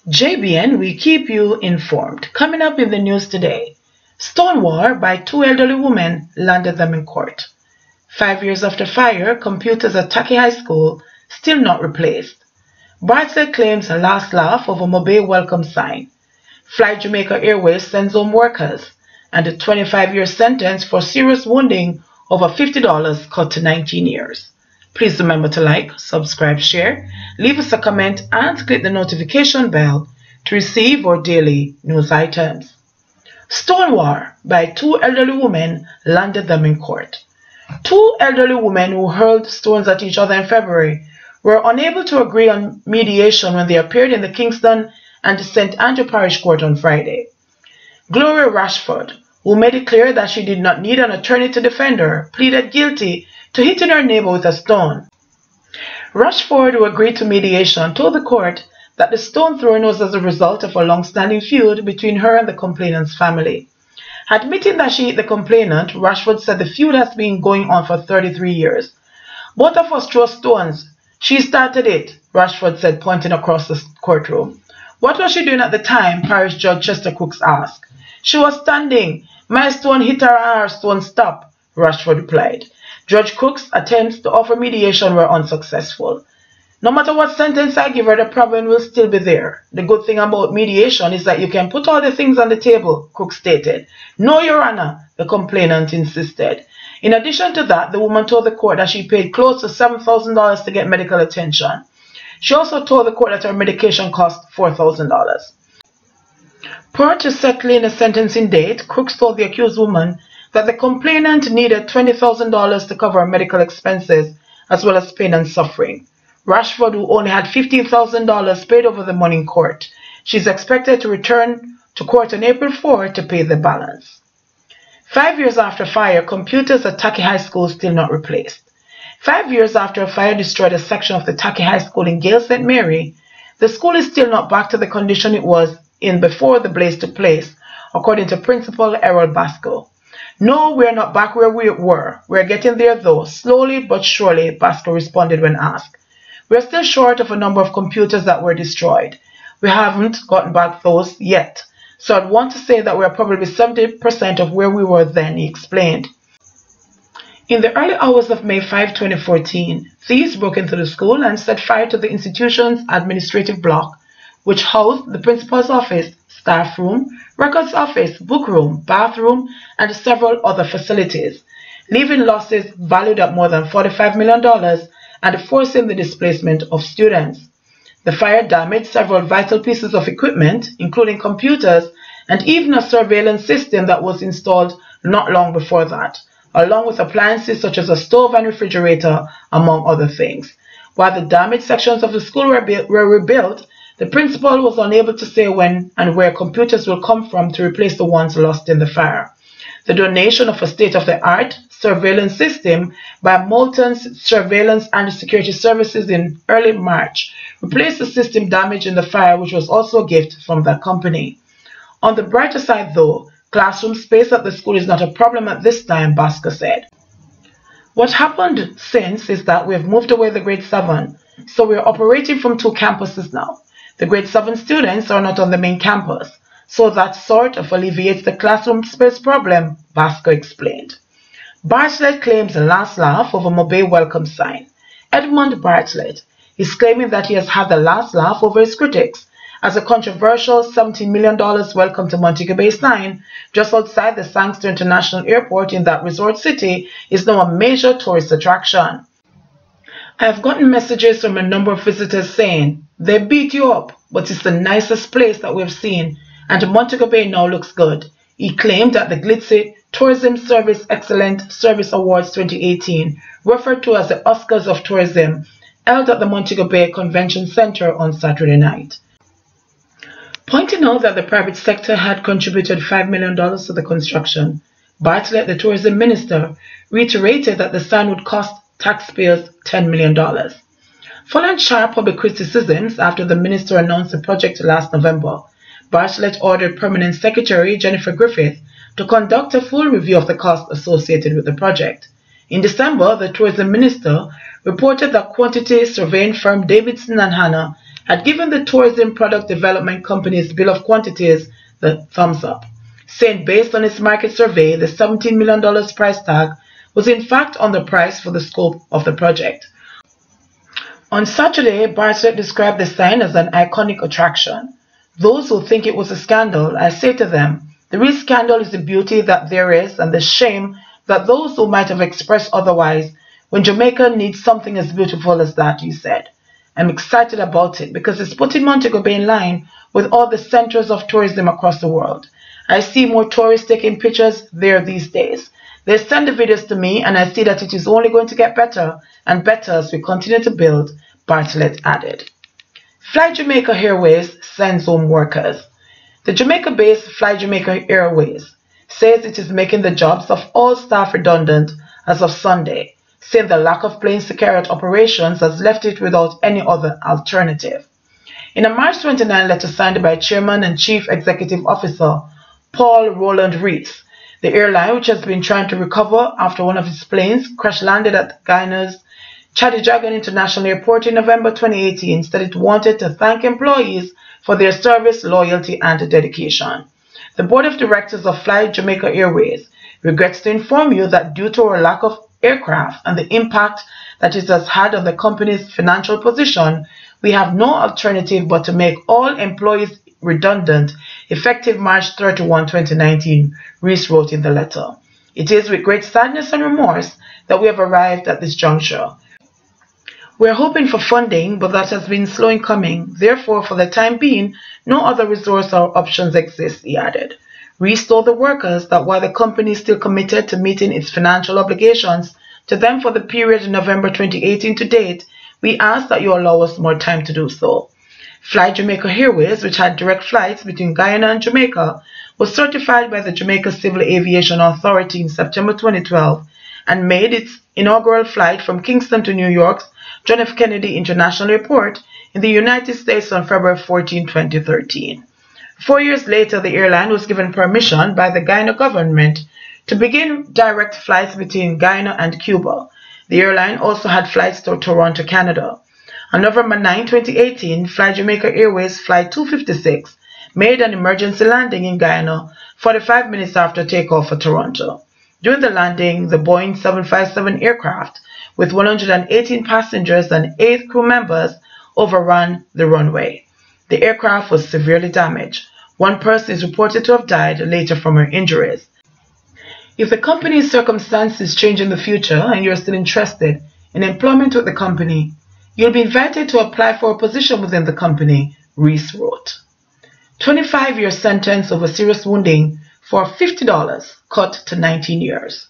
JBN, we keep you informed. Coming up in the news today, Stonewall by two elderly women landed them in court. 5 years after fire, computers at Taki High School still not replaced. Bartlett claims a last laugh over Mobile welcome sign. Fly Jamaica Airways sends home workers. And a 25-year sentence for serious wounding over $50 cut to 19 years. Please remember to like, subscribe, share, leave us a comment, and click the notification bell to receive our daily news items. Stonewall by two elderly women landed them in court. Two elderly women who hurled stones at each other in February were unable to agree on mediation when they appeared in the Kingston and the St. Andrew Parish Court on Friday. Gloria Rashford, who made it clear that she did not need an attorney to defend her, pleaded guilty to hitting her neighbor with a stone. Rashford, who agreed to mediation, told the court that the stone throwing was as a result of a long-standing feud between her and the complainant's family. Admitting that she hit the complainant, Rashford said the feud has been going on for 33 years. Both of us throw stones. She started it, Rashford said, pointing across the courtroom. What was she doing at the time? Parish Judge Chester Crooks asked. She was standing. My stone hit her and her stone stopped, Rashford replied. Judge Crooks' attempts to offer mediation were unsuccessful. No matter what sentence I give her, the problem will still be there. The good thing about mediation is that you can put all the things on the table, Crooks stated. No, Your Honor, the complainant insisted. In addition to that, the woman told the court that she paid close to $7,000 to get medical attention. She also told the court that her medication cost $4,000. Prior to settling a sentencing date, Crooks told the accused woman that the complainant needed $20,000 to cover her medical expenses as well as pain and suffering. Rashford, who only had $15,000, paid over the money in court. She is expected to return to court on April 4 to pay the balance. 5 years after fire, computers at Taki High School still not replaced. 5 years after a fire destroyed a section of the Taki High School in Gale St. Mary, the school is still not back to the condition it was in before the blaze took place, according to Principal Errol Basco. No, we're not back where we were. We're getting there though, slowly but surely, Basco responded when asked. We're still short of a number of computers that were destroyed. We haven't gotten back those yet. So I'd want to say that we're probably 70% of where we were then, he explained. In the early hours of May 5, 2014, thieves broke into the school and set fire to the institution's administrative block, which housed the principal's office, staff room, records office, book room, bathroom, and several other facilities, leaving losses valued at more than $45 million and forcing the displacement of students. The fire damaged several vital pieces of equipment, including computers and even a surveillance system that was installed not long before that, along with appliances such as a stove and refrigerator, among other things. While the damaged sections of the school were rebuilt, the principal was unable to say when and where computers will come from to replace the ones lost in the fire. The donation of a state-of-the-art surveillance system by Moulton's Surveillance and Security Services in early March replaced the system damaged in the fire, which was also a gift from that company. On the brighter side, though, classroom space at the school is not a problem at this time, Basco said. What happened since is that we have moved away the grade 7, so we are operating from 2 campuses now. The grade 7 students are not on the main campus, so that sort of alleviates the classroom space problem, Basco explained. Bartlett claims a last laugh over Mobile welcome sign. Edmund Bartlett is claiming that he has had the last laugh over his critics, as a controversial $17 million welcome to Montego Bay sign just outside the Sangster International Airport in that resort city is now a major tourist attraction. I have gotten messages from a number of visitors saying, they beat you up, but it's the nicest place that we've seen, and Montego Bay now looks good, he claimed at the glitzy Tourism Service Excellent Service Awards 2018, referred to as the Oscars of Tourism, held at the Montego Bay Convention Center on Saturday night. Pointing out that the private sector had contributed $5 million to the construction, Bartlett, the tourism minister, reiterated that the sign would cost taxpayers $10 million. Following sharp public criticisms after the minister announced the project last November, Bartlett ordered Permanent Secretary Jennifer Griffith to conduct a full review of the costs associated with the project. In December, the tourism minister reported that quantity surveying firm Davidson and Hanna had given the tourism product development company's bill of quantities the thumbs up, saying based on its market survey, the $17 million price tag was in fact underpriced for the scope of the project. On Saturday, Bartlett described the sign as an iconic attraction. Those who think it was a scandal, I say to them, the real scandal is the beauty that there is and the shame that those who might have expressed otherwise when Jamaica needs something as beautiful as that, he said. I'm excited about it because it's putting Montego Bay in line with all the centers of tourism across the world. I see more tourists taking pictures there these days. They send the videos to me and I see that it is only going to get better and better as we continue to build, Bartlett added. Fly Jamaica Airways sends home workers. The Jamaica-based Fly Jamaica Airways says it is making the jobs of all staff redundant as of Sunday, saying the lack of planes to carry out operations has left it without any other alternative. In a March 29 letter signed by Chairman and Chief Executive Officer Paul Roland Rees, the airline, which has been trying to recover after one of its planes crash-landed at Guyana's Chadijagan International Airport in November 2018, said it wanted to thank employees for their service, loyalty, and dedication. The Board of Directors of Fly Jamaica Airways regrets to inform you that due to our lack of aircraft and the impact that it has had on the company's financial position, we have no alternative but to make all employees redundant effective March 31, 2019, Rees wrote in the letter. It is with great sadness and remorse that we have arrived at this juncture. We are hoping for funding, but that has been slow in coming. Therefore, for the time being, no other resource or options exist, he added. Rees told the workers that while the company is still committed to meeting its financial obligations to them for the period November 2018 to date, we ask that you allow us more time to do so. Fly Jamaica Airways, which had direct flights between Guyana and Jamaica, was certified by the Jamaica Civil Aviation Authority in September 2012 and made its inaugural flight from Kingston to New York's John F. Kennedy International Airport in the United States on February 14, 2013. 4 years later, the airline was given permission by the Guyana government to begin direct flights between Guyana and Cuba. The airline also had flights to Toronto, Canada. On November 9, 2018, Fly Jamaica Airways Flight 256 made an emergency landing in Guyana 45 minutes after takeoff for Toronto. During the landing, the Boeing 757 aircraft with 118 passengers and 8 crew members overran the runway. The aircraft was severely damaged. One person is reported to have died later from her injuries. If the company's circumstances change in the future and you're still interested in employment with the company, you'll be invited to apply for a position within the company, Rees wrote. 25-year sentence over serious wounding for $50 cut to 19 years.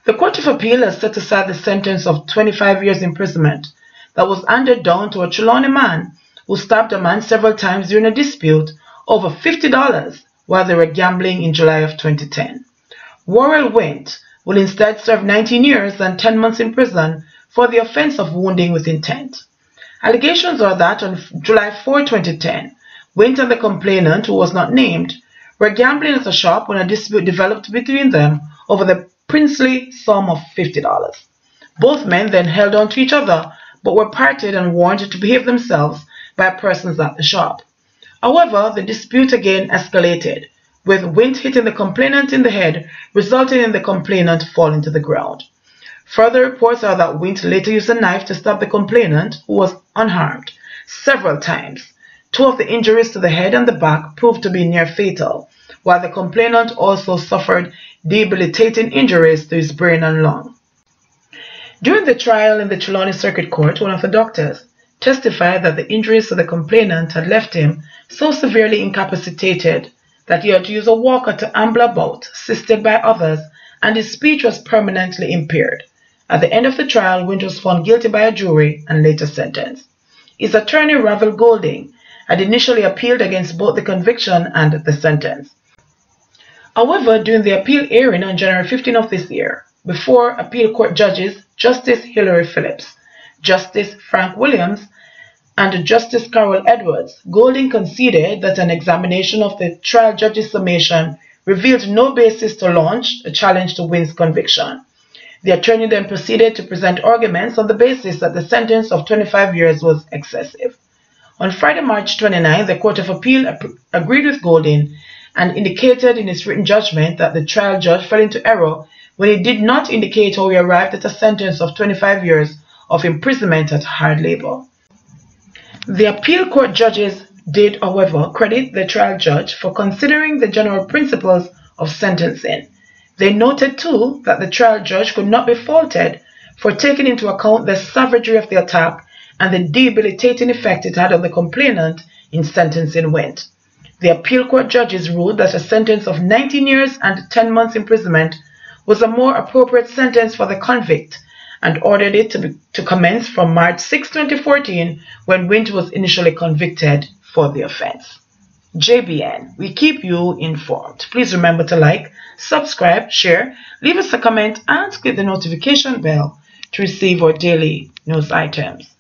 The Court of Appeal has set aside the sentence of 25 years imprisonment that was handed down to a Trelawney man who stabbed a man several times during a dispute over $50 while they were gambling in July of 2010. Worrell Wint will instead serve 19 years and 10 months in prison for the offense of wounding with intent. Allegations are that on July 4, 2010, Wint and the complainant, who was not named, were gambling at a shop when a dispute developed between them over the princely sum of $50. Both men then held on to each other but were parted and warned to behave themselves by persons at the shop. However, the dispute again escalated, with Wint hitting the complainant in the head, resulting in the complainant falling to the ground. Further reports are that Wint later used a knife to stab the complainant, who was unharmed, several times. 2 of the injuries to the head and the back proved to be near fatal, while the complainant also suffered debilitating injuries to his brain and lung. During the trial in the Trelawney Circuit Court, one of the doctors testified that the injuries to the complainant had left him so severely incapacitated that he had to use a walker to amble about, assisted by others, and his speech was permanently impaired. At the end of the trial, Wint was found guilty by a jury and later sentenced. His attorney, Ravel Golding, had initially appealed against both the conviction and the sentence. However, during the appeal hearing on January 15 of this year, before appeal court judges Justice Hilary Phillips, Justice Frank Williams, and Justice Carol Edwards, Golding conceded that an examination of the trial judge's summation revealed no basis to launch a challenge to Wint's conviction. The attorney then proceeded to present arguments on the basis that the sentence of 25 years was excessive. On Friday, March 29, the Court of Appeal agreed with Golding and indicated in its written judgment that the trial judge fell into error when he did not indicate how he arrived at a sentence of 25 years of imprisonment at hard labor. The appeal court judges did, however, credit the trial judge for considering the general principles of sentencing. They noted, too, that the trial judge could not be faulted for taking into account the savagery of the attack and the debilitating effect it had on the complainant in sentencing went. The appeal court judges ruled that a sentence of 19 years and 10 months imprisonment was a more appropriate sentence for the convict and ordered it to commence from March 6, 2014, when Wint was initially convicted for the offense. JBN, we keep you informed. Please remember to like, subscribe, share, leave us a comment, and click the notification bell to receive our daily news items.